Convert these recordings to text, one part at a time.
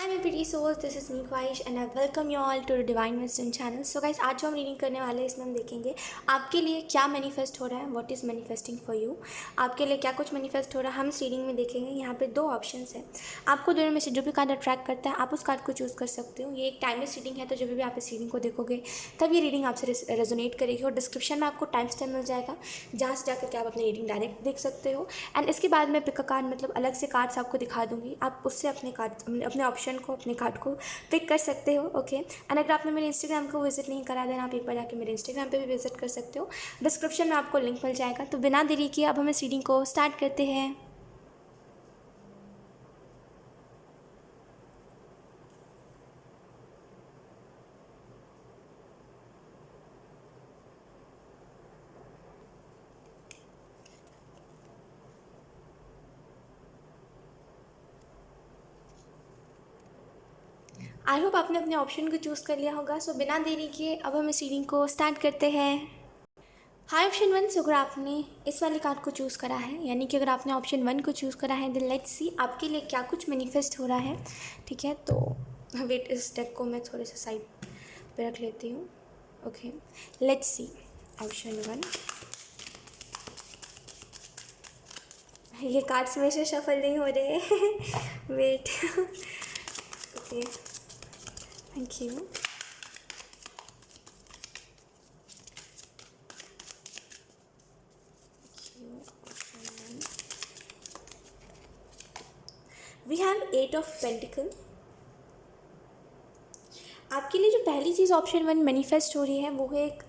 हाय मैं pretty souls, this is me Khwahish and I welcome you all to the divine wisdom channel. So guys, आज जो हम reading करने वाले हैं इसमें हम देखेंगे आपके लिए क्या मैनिफेस्ट हो रहा है, what is manifesting for you. आपके लिए क्या कुछ मैनिफेस्ट हो रहा है हम इस रीडिंग में देखेंगे। यहाँ पे दो ऑप्शंस हैं, आपको दोनों में से जो भी कार्ड अट्रैक्ट करता है आप उस कार्ड को चूज़ कर सकते हो। ये एक टाइमलेस रीडिंग है, तो जब भी आप इस रीडिंग को देखोगे तब ये रीडिंग आपसे रेजोनेट करेगी। और डिस्क्रिप्शन में आपको टाइम स्टैम्प मिल जाएगा, जहाँ से जाकर के आप अपनी रीडिंग डायरेक्ट देख सकते हो। एंड इसके बाद मैं पिक अ कार्ड, मतलब अलग से कार्ड्स आपको दिखा दूंगी, आप उससे अपने कार्ड, अपने ऑप्शन को, अपने कार्ड को पिक कर सकते हो। ओके, एंड अगर आपने मेरे इंस्टाग्राम को विजिट नहीं करा देना, आप एक बार जाके मेरे इंस्टाग्राम पे भी विजिट कर सकते हो, डिस्क्रिप्शन में आपको लिंक मिल जाएगा। तो बिना देरी किए अब हम इस रीडिंग को स्टार्ट करते हैं। आई होप आपने अपने ऑप्शन को चूज़ कर लिया होगा। सो बिना देरी किए अब हम इस रीडिंग को स्टार्ट करते हैं। हाई ऑप्शन वन, सो अगर आपने इस वाले कार्ड को चूज़ करा है, यानी कि अगर आपने ऑप्शन वन को चूज़ करा है, देन लेट्स सी आपके लिए क्या कुछ मैनिफेस्ट हो रहा है। ठीक है, तो वेट, इस डेक को मैं थोड़े से साइड पे रख लेती हूँ। Okay, let's see option one. ये कार्ड्स में से शफल नहीं हो रहे wait okay, thank you. We have 8 of Pentacle। आपके लिए जो पहली चीज़ ऑप्शन वन मैनिफेस्ट हो रही है वो है एक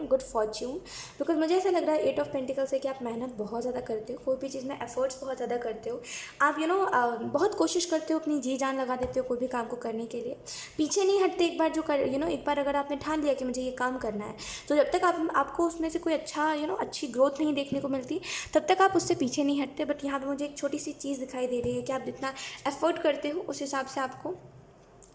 गुड फॉर्च्यून। बिकॉज मुझे ऐसा लग रहा है 8 ऑफ पेंटिकल से कि आप मेहनत बहुत ज़्यादा करते हो, कोई भी चीज़ में एफर्ट्स बहुत ज़्यादा करते हो। आप बहुत कोशिश करते हो, अपनी जी जान लगा देते हो कोई भी काम को करने के लिए, पीछे नहीं हटते। एक बार एक बार अगर आपने ठान लिया कि मुझे ये काम करना है, तो जब तक आपको उसमें से कोई अच्छी ग्रोथ नहीं देखने को मिलती, तब तक आप उससे पीछे नहीं हटते। बट यहाँ पर मुझे एक छोटी सी चीज़ दिखाई दे रही है कि आप जितना एफर्ट करते हो उस हिसाब से आपको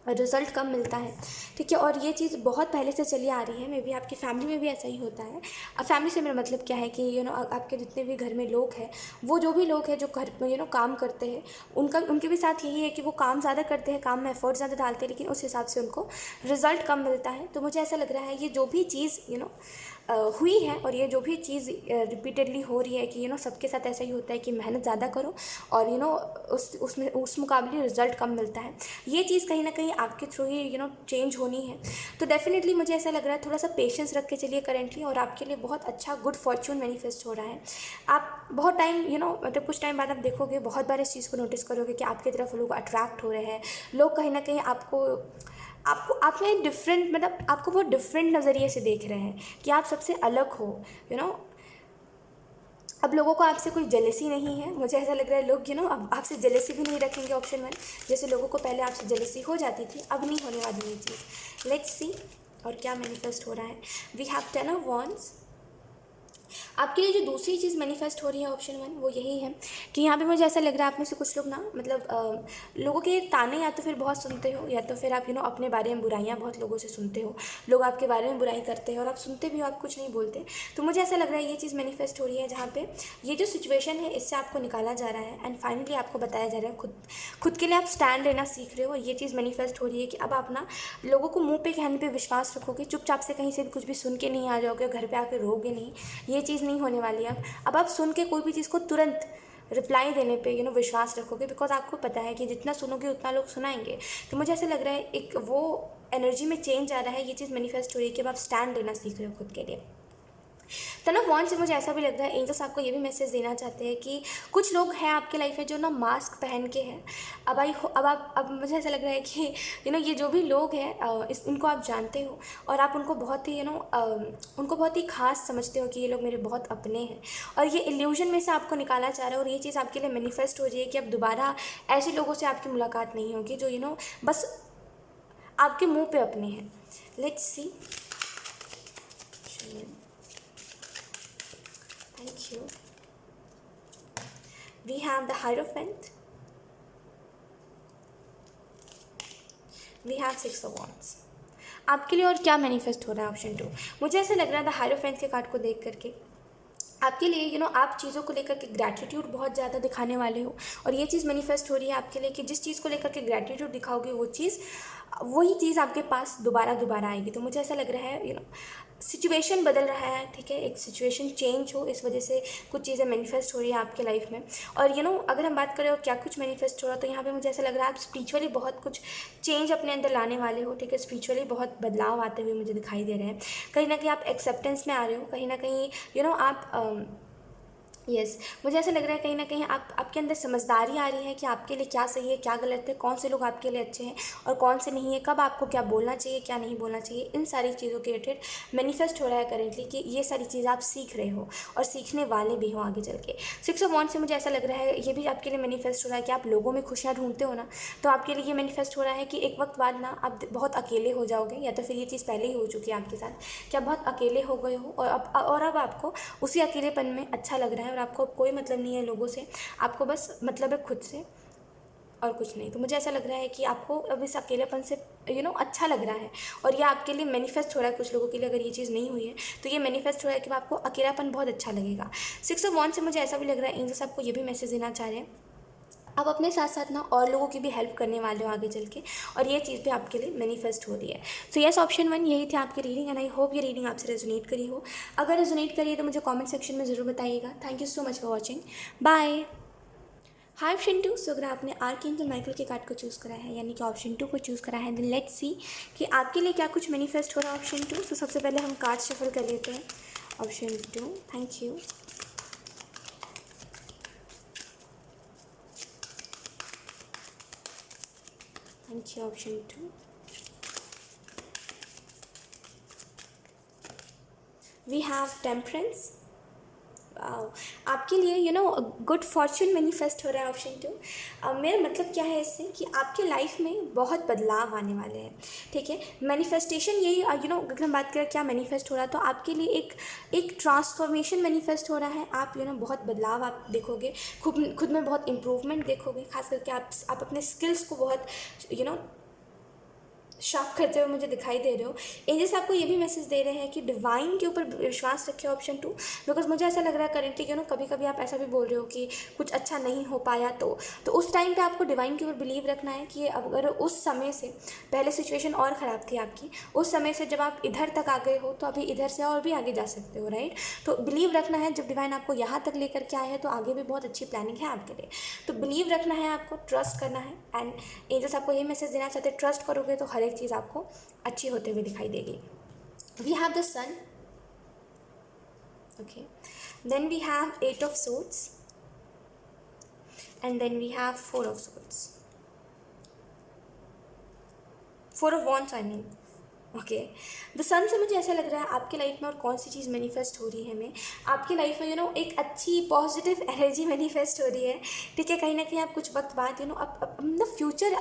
रिज़ल्ट कम मिलता है। ठीक है, और ये चीज़ बहुत पहले से चली आ रही है, मे बी आपकी फैमिली में भी ऐसा ही होता है। अब फैमिली से मेरा मतलब क्या है कि आपके जितने भी घर में लोग हैं, वो जो भी लोग हैं जो घर में काम करते हैं, उनके भी साथ यही है कि वो काम ज़्यादा करते हैं, काम में एफर्ट ज़्यादा डालते हैं, लेकिन उस हिसाब से उनको रिज़ल्ट कम मिलता है। तो मुझे ऐसा लग रहा है ये जो भी चीज़ हुई है, और ये जो भी चीज़ रिपीटेडली हो रही है कि सबके साथ ऐसा ही होता है कि मेहनत ज़्यादा करो और उस मुकाबले रिज़ल्ट कम मिलता है। ये चीज़ कहीं ना कहीं आपके थ्रू ही चेंज होनी है। तो डेफिनेटली मुझे ऐसा लग रहा है थोड़ा सा पेशेंस रख के चलिए करेंटली, और आपके लिए बहुत अच्छा गुड फॉर्च्यून मैनिफेस्ट हो रहा है। आप बहुत टाइम मतलब कुछ टाइम बाद आप देखोगे, बहुत बार इस चीज़ को नोटिस करोगे कि आपकी तरफ लोग अट्रैक्ट हो रहे हैं। लोग कहीं ना कहीं आप में डिफरेंट, मतलब आपको बहुत डिफरेंट नज़रिए से देख रहे हैं कि आप सबसे अलग हो। अब लोगों को आपसे कोई जेलसी नहीं है। मुझे ऐसा लग रहा है लोग अब आपसे जेलसी भी नहीं रखेंगे ऑप्शन वन, जैसे लोगों को पहले आपसे जेलसी हो जाती थी, अब नहीं होने वाली ये चीज़। लेट्स सी और क्या मैनिफेस्ट हो रहा है। We have 10 of wands. आपके लिए जो दूसरी चीज़ मैनिफेस्ट हो रही है ऑप्शन वन, वो यही है कि यहाँ पे मुझे ऐसा लग रहा है आप में से कुछ लोग मतलब लोगों के ताने या तो फिर बहुत सुनते हो, या तो फिर आप अपने बारे में बुराइयाँ बहुत लोगों से सुनते हो। लोग आपके बारे में बुराई करते हैं और आप सुनते भी हो, आप कुछ नहीं बोलते। तो मुझे ऐसा लग रहा है ये चीज़ मैनिफेस्ट हो रही है, जहाँ पे ये जो सिचुएशन है इससे आपको निकाला जा रहा है, एंड फाइनली आपको बताया जा रहा है खुद के लिए आप स्टैंड लेना सीख रहे हो। और ये चीज़ मैनिफेस्ट हो रही है कि अब आप लोगों को मुँह पे कहने पे विश्वास रखोगे, चुपचाप से कहीं से भी कुछ भी सुन के नहीं आ जाओगे, घर पे आके रोगे नहीं। ये चीज़ नहीं होने वाली है। अब आप सुन के कोई भी चीज़ को तुरंत रिप्लाई देने पे विश्वास रखोगे, बिकॉज आपको पता है कि जितना सुनोगे उतना लोग सुनाएंगे। तो मुझे ऐसा लग रहा है एक वो एनर्जी में चेंज आ रहा है। ये चीज़ मैनिफेस्ट हो रही है कि अब आप स्टैंड लेना सीख रहे हो खुद के लिए। टेन ऑफ वॉन्ड्स से मुझे ऐसा भी लगता है एंजल्स आपको ये भी मैसेज देना चाहते हैं कि कुछ लोग हैं आपके लाइफ में जो मास्क पहन के हैं। अब मुझे ऐसा लग रहा है कि ये जो भी लोग हैं इनको आप जानते हो, और आप उनको बहुत ही उनको बहुत ही खास समझते हो कि ये लोग मेरे बहुत अपने हैं, और ये इल्यूजन में से आपको निकाला जा रहा है। और ये चीज़ आपके लिए मैनिफेस्ट हो रही है कि अब दोबारा ऐसे लोगों से आपकी मुलाकात नहीं होगी जो बस आपके मुंह पे अपने हैं। Let's see. Thank you. We have the Hierophant. We have 6 of Wands. आपके लिए और क्या मैनिफेस्ट हो रहा है ऑप्शन टू। मुझे ऐसा लग रहा था हायरोफेंट के कार्ड को देख करके आपके लिए आप चीज़ों को लेकर के ग्रैटिट्यूड बहुत ज़्यादा दिखाने वाले हो, और ये चीज़ मैनिफेस्ट हो रही है आपके लिए कि जिस चीज़ को लेकर के ग्रैटिट्यूड दिखाओगे वही चीज़ आपके पास दोबारा दोबारा आएगी। तो मुझे ऐसा लग रहा है सिचुएशन बदल रहा है, ठीक है, एक सिचुएशन चेंज हो, इस वजह से कुछ चीज़ें मैनिफेस्ट हो रही है आपके लाइफ में। और अगर हम बात करें और क्या कुछ मैनिफेस्ट हो रहा है, तो यहाँ पे मुझे ऐसा लग रहा है आप स्पिरिचुअली बहुत कुछ चेंज अपने अंदर लाने वाले हो, ठीक है, स्पिरिचुअली बहुत बदलाव आते हुए मुझे दिखाई दे रहे हैं। कहीं ना कहीं आप एक्सेप्टेंस में आ रहे हो, कहीं ना कहीं आप यस मुझे ऐसा लग रहा है कहीं ना कहीं आपके अंदर समझदारी आ रही है कि आपके लिए क्या सही है, क्या गलत है, कौन से लोग आपके लिए अच्छे हैं और कौन से नहीं है, कब आपको क्या बोलना चाहिए, क्या नहीं बोलना चाहिए। इन सारी चीज़ों के रिलेटेड मैनिफेस्ट हो रहा है करेंटली कि ये सारी चीज़ें आप सीख रहे हो और सीखने वाले भी हो आगे चल के। 6 ऑफ वॉन्ड्स से मुझे ऐसा लग रहा है ये भी आपके लिए मैनिफेस्ट हो रहा है कि आप लोगों में खुशियाँ ढूंढते हो ना, तो आपके लिए ये मैनिफेस्ट हो रहा है कि एक वक्त बाद ना आप बहुत अकेले हो जाओगे, या तो फिर ये चीज़ पहले ही हो चुकी है आपके साथ कि आप बहुत अकेले हो गए हो, और अब आपको उसी अकेलेपन में अच्छा लग रहा है और आपको कोई मतलब नहीं है लोगों से, आपको बस मतलब है खुद से और कुछ नहीं। तो मुझे ऐसा लग रहा है कि आपको अब इस अकेलेपन से अच्छा लग रहा है, और ये आपके लिए मैनिफेस्ट हो रहा है। कुछ लोगों के लिए अगर ये चीज़ नहीं हुई है तो ये मैनिफेस्ट हो रहा है कि आपको अकेलापन बहुत अच्छा लगेगा। 6 ऑफ वॉन्ड्स से मुझे ऐसा भी लग रहा है एंजल्स आपको ये भी मैसेज देना चाह रहे हैं आप अपने साथ साथ ना और लोगों की भी हेल्प करने वाले हो आगे चल के, और ये चीज़ भी आपके लिए मैनिफेस्ट हो रही है। सो यस, ऑप्शन 1 यही थी आपकी रीडिंग, एंड आई होप ये रीडिंग आपसे रेजोनेट करी हो। अगर रेजोनेट करी है तो मुझे कमेंट सेक्शन में ज़रूर बताइएगा। Thank you so much for watching, bye. Hi option 2, सो अगर आपने आर्कएंजल माइकल के कार्ड को चूज़ करा है, यानी कि ऑप्शन 2 को चूज़ करा है, देन लेट्स सी कि आपके लिए क्या कुछ मैनिफेस्ट हो रहा है ऑप्शन 2। तो सबसे पहले हम कार्ड शफल कर लेते हैं option 2। Thank you. Thank you option 2। We have temperance. आपके लिए गुड फॉर्चून मैनिफेस्ट हो रहा है ऑप्शन 2। मेरा मतलब क्या है इससे कि आपके लाइफ में बहुत बदलाव आने वाले हैं, ठीक है। मैनिफेस्टेशन यही अगर हम बात करें क्या मैनिफेस्ट हो रहा है, तो आपके लिए एक ट्रांसफॉर्मेशन मैनिफेस्ट हो रहा है। आप बहुत बदलाव आप देखोगे, खुद में बहुत इम्प्रूवमेंट देखोगे, खास करके आप अपने स्किल्स को बहुत शार्प करते हुए मुझे दिखाई दे रहे हो। एंजल्स आपको ये भी मैसेज दे रहे हैं कि डिवाइन के ऊपर विश्वास रखिए ऑप्शन 2, बिकॉज मुझे ऐसा लग रहा है करेंटली कभी कभी आप ऐसा भी बोल रहे हो कि कुछ अच्छा नहीं हो पाया, तो उस टाइम पे आपको डिवाइन के ऊपर बिलीव रखना है कि अगर उस समय से पहले सिचुएशन और ख़राब थी आपकी, उस समय से जब आप इधर तक आ गए हो तो अभी इधर से और भी आगे जा सकते हो, राइट। तो बिलीव रखना है, जब डिवाइन आपको यहाँ तक लेकर के आए हैं तो आगे भी बहुत अच्छी प्लानिंग है आपके लिए। तो बिलीव रखना है, आपको ट्रस्ट करना है, एंड एंजल्स आपको ये मैसेज देना चाहते हैं, ट्रस्ट करोगे तो हर एक चीज़ आपको अच्छी होते हुए दिखाई देगी। We have the sun, okay, then we have 8 of swords, and then we have 4 of swords, 4 of wands I mean, okay. The sun से मुझे ऐसा लग रहा है आपके लाइफ में और कौन सी चीज़ मैनिफेस्ट हो रही है हमें आपकी लाइफ में एक अच्छी पॉजिटिव एनर्जी मैनिफेस्ट हो रही है, ठीक है। कहीं ना कहीं आप कुछ वक्त बाद अपना फ्यूचर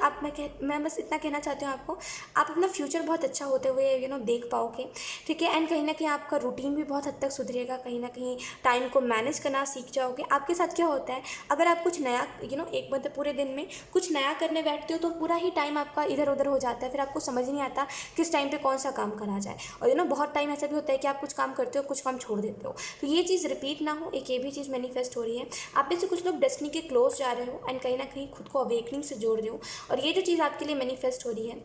मैं बस इतना कहना चाहती हूँ आपको, आप अपना फ्यूचर बहुत अच्छा होते हुए देख पाओगे, ठीक है। एंड कहीं ना कहीं आपका रूटीन भी बहुत हद तक सुधरेगा, कहीं ना कहीं टाइम को मैनेज करना सीख जाओगे। आपके साथ क्या होता है, अगर आप कुछ नया एक मतलब पूरे दिन में कुछ नया करने बैठते हो तो पूरा ही टाइम आपका इधर उधर हो जाता है, फिर आपको समझ नहीं आता किस टाइम पे कौन सा काम करा जाए। और बहुत टाइम ऐसा भी होता है कि आप कुछ काम करते हो, कुछ काम छोड़ देते हो, तो ये चीज़ रिपीट ना हो, एक ये भी चीज़ मैनिफेस्ट हो रही है। आप में से कुछ लोग डेस्टिनी के क्लोज जा रहे हो एंड कहीं ना कहीं खुद को अवेकनिंग से जोड़ रहे हो, और ये जो चीज़ आपके लिए मैनिफेस्ट हो रही है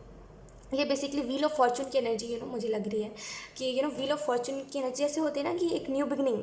ये बेसिकली व्हील ऑफ फॉर्चून की एनर्जी मुझे लग रही है कि व्हील ऑफ फॉर्चून की एनर्जी जैसे होती है ना कि एक न्यू बिगनिंग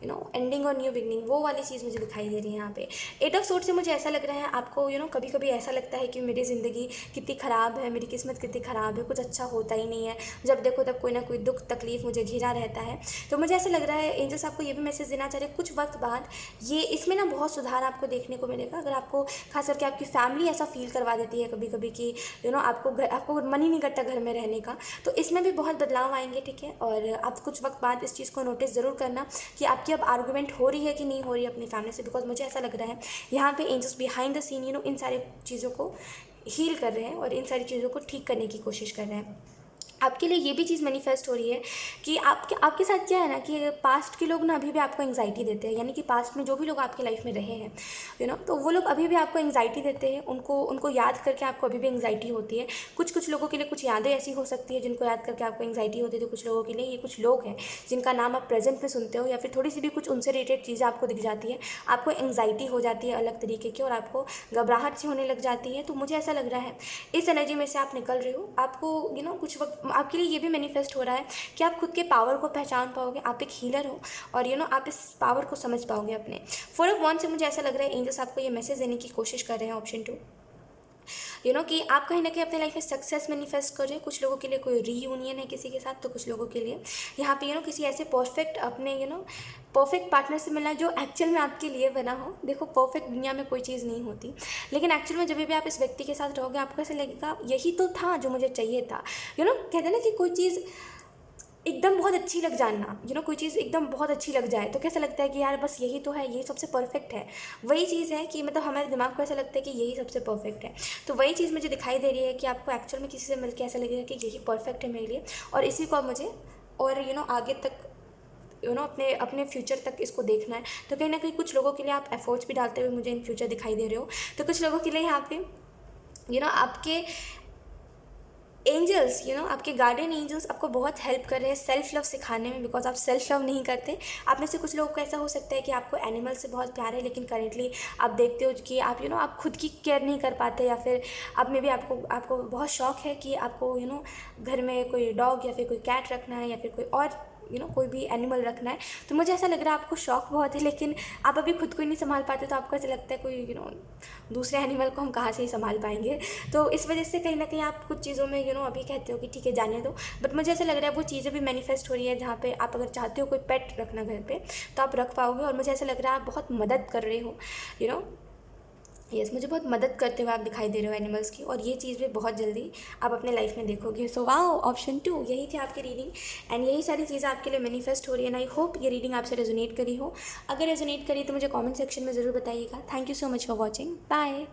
एंडिंग और न्यू बिगनिंग, वो वाली चीज़ मुझे दिखाई दे रही है यहाँ पे। 8 ऑफ सोर्ड्स से मुझे ऐसा लग रहा है आपको कभी कभी ऐसा लगता है कि मेरी ज़िंदगी कितनी ख़राब है, मेरी किस्मत कितनी ख़राब है, कुछ अच्छा होता ही नहीं है, जब देखो तब कोई ना कोई दुख तकलीफ मुझे घिरा रहता है। तो मुझे ऐसा लग रहा है एंजल्स आपको ये भी मैसेज देना चाह रहे हैं कुछ वक्त बाद ये इसमें ना बहुत सुधार आपको देखने को मिलेगा। अगर आपको खास करके आपकी फैमिली ऐसा फील करवा देती है कभी कभी कि आपको मन ही नहीं करता घर में रहने का, तो इसमें भी बहुत बदलाव आएंगे, ठीक है। और आप कुछ वक्त बाद इस चीज़ को नोटिस ज़रूर करना कि आपकी अब आर्गूमेंट हो रही है कि नहीं हो रही है अपनी फैमिली से, बिकॉज मुझे ऐसा लग रहा है यहाँ पे एंजल्स बिहाइंड द सीन इन सारी चीज़ों को हील कर रहे हैं और इन सारी चीज़ों को ठीक करने की कोशिश कर रहे हैं। आपके लिए ये भी चीज़ मैनिफेस्ट हो रही है कि आपके साथ क्या है ना कि पास्ट के लोग ना अभी भी आपको एंग्जाइटी देते हैं, यानी कि पास्ट में जो भी लोग आपकी लाइफ में रहे हैं तो वो लोग अभी भी आपको एंग्जाइटी देते हैं। उनको याद करके आपको अभी भी एंग्जाइटी होती है। कुछ लोगों के लिए कुछ यादें ऐसी हो सकती है जिनको याद करके आपको एंग्जाइटी होती है। तो कुछ लोगों के लिए ये कुछ लोग हैं जिनका नाम आप प्रेजेंट में सुनते हो या फिर थोड़ी सी भी कुछ उनसे रिलेटेड चीज़ें आपको दिख जाती है, आपको एंग्जाइटी हो जाती है अलग तरीके की और आपको घबराहट सी होने लग जाती है। तो मुझे ऐसा लग रहा है इस एनर्जी में से आप निकल रहे हो। आपको कुछ वक्त आपके लिए ये भी मैनिफेस्ट हो रहा है कि आप खुद के पावर को पहचान पाओगे। आप एक हीलर हो और आप इस पावर को समझ पाओगे अपने। 4 ऑफ वॉन्ड्स से मुझे ऐसा लग रहा है एंजल्स आपको ये मैसेज देने की कोशिश कर रहे हैं, ऑप्शन 2, कि आप कहीं ना कहीं अपने लाइफ में सक्सेस मैनिफेस्ट कर रहे हो। कुछ लोगों के लिए कोई रीयूनियन है किसी के साथ, तो कुछ लोगों के लिए यहाँ पे किसी ऐसे परफेक्ट अपने परफेक्ट पार्टनर से मिलना जो एक्चुअल में आपके लिए बना हो। देखो, परफेक्ट दुनिया में कोई चीज़ नहीं होती, लेकिन एक्चुअल में जब भी आप इस व्यक्ति के साथ रहोगे आपको ऐसा लगेगा यही तो था जो मुझे चाहिए था। कहते हैं ना कि कोई चीज़ एकदम बहुत अच्छी लग जाना, कोई चीज़ एकदम बहुत अच्छी लग जाए तो कैसा लगता है कि यार बस यही तो है, यही सबसे परफेक्ट है। वही चीज़ है कि मतलब हमारे दिमाग को ऐसा लगता है कि यही सबसे परफेक्ट है। तो वही चीज़ मुझे दिखाई दे रही है कि आपको एक्चुअल में किसी से मिलकर ऐसा लगेगा कि यही परफेक्ट है मेरे लिए और इसी को मुझे और आगे तक अपने अपने फ्यूचर तक इसको देखना है। तो कहीं ना कहीं कुछ लोगों के लिए आप एफर्ट्स भी डालते हुए मुझे इन फ्यूचर दिखाई दे रहे हो। तो कुछ लोगों के लिए यहाँ पे आपके एंजल्स आपके गार्डियन एंजल्स आपको बहुत हेल्प कर रहे हैं सेल्फ लव सिखाने में, बिकॉज आप सेल्फ लव नहीं करते। आप में से कुछ लोगों को ऐसा हो सकता है कि आपको एनिमल से बहुत प्यार है, लेकिन करेंटली आप देखते हो कि आप आप खुद की केयर नहीं कर पाते, या फिर आप में भी आपको बहुत शौक है कि आपको घर में कोई डॉग या फिर कोई कैट रखना है या फिर कोई और कोई भी एनिमल रखना है। तो मुझे ऐसा लग रहा है आपको शौक बहुत है, लेकिन आप अभी खुद को ही नहीं संभाल पाते। तो आपको ऐसा लगता है कोई दूसरे एनिमल को हम कहाँ से ही संभाल पाएंगे। तो इस वजह से कहीं ना कहीं आप कुछ चीज़ों में अभी कहते हो कि ठीक है जाने दो, बट मुझे ऐसा लग रहा है वो चीज़ें भी मैनिफेस्ट हो रही है जहाँ पे आप अगर चाहते हो कोई पेट रखना घर पे तो आप रख पाओगे। और मुझे ऐसा लग रहा है आप बहुत मदद कर रहे हो यस मुझे बहुत मदद करते हुए आप दिखाई दे रहे हो एनिमल्स की, और ये चीज़ भी बहुत जल्दी आप अपने लाइफ में देखोगे। सो वाओ, ऑप्शन 2 यही थी आपकी रीडिंग एंड यही सारी चीज़ें आपके लिए मैनिफेस्ट हो रही है। एंड आई होप ये रीडिंग आपसे रेजोनेट करी हो। अगर रेजोनेट करी तो मुझे कमेंट सेक्शन में ज़रूर बताइएगा। Thank you so much for watching. Bye.